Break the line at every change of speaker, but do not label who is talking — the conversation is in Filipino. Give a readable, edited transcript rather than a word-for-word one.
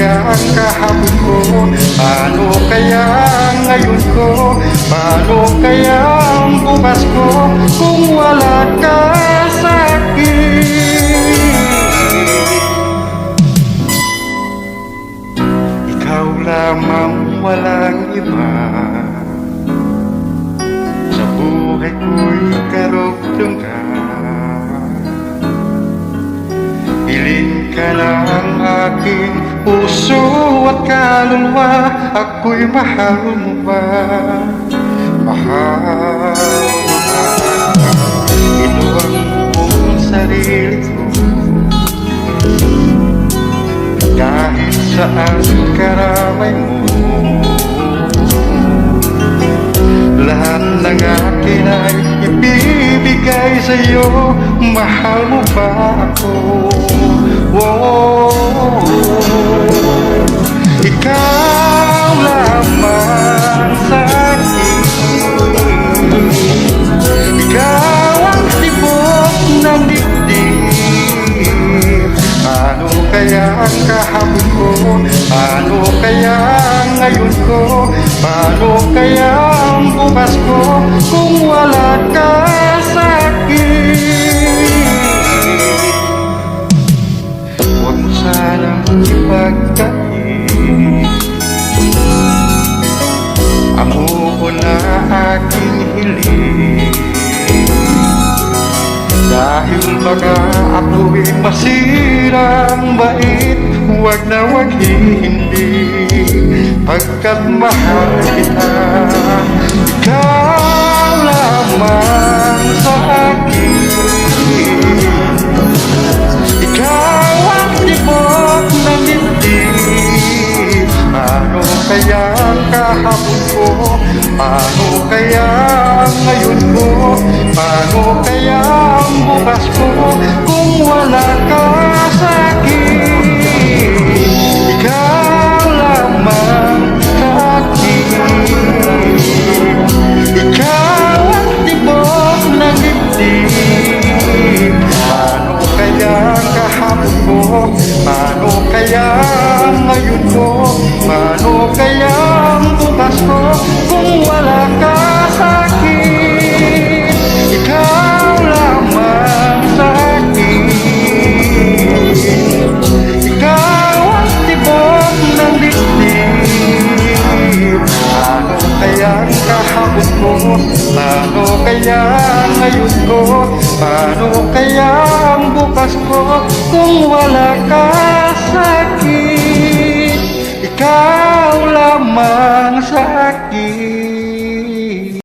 kaya ang kahapon ko? Paano kaya ngayon ko? Paano kaya ang bukas ko kung wala ka sa akin? Ikaw lamang, walang iba. Sa buhay ko'y karugtong ka. Piling ka ng aking puso at kaluluwa. Ako'y mahal mo ba? Mahal mo ba? Ito ang buong sarili ko. Kahit saan karamay mo, lahat ng akin ay ibibigay sa'yo. Mahal mo ba ako? Oh, ikaw lamang sa akin. Ikaw ang tibok ng dibdib. Paano kaya ang kahapon ko? Paano kaya ngayon ko? Paano kaya ang bukas ko kung wala ka sa akin? Huwag mo sanang ipagkait ang na aking hiling, dahil baka ako'y masirang bait. Huwag na huwag hindi, pagkat mahal kita. Ikaw lamang sa akin. Ikaw ang tibok ng dibdib. Paano kaya ang kahapon ko? Paano kaya ang ngayon ko? Paano kaya ang bukas ko kung wala ka sa akin? Ikaw lamang sa akin. Ikaw ang tibok ng dibdib. Paano kaya ang kahapon ko? Paano kaya ang ngayon ko? Paano kaya ang bukas ko kung wala ka sa akin? Ikaw lamang sa akin. Ikaw ang tibok ng dibdib. Paano kaya ang kahapon ko? Paano kaya ang ngayon ko? Paano kaya ang bukas ko kung wala ka sa akin? Ikaw lamang sa akin.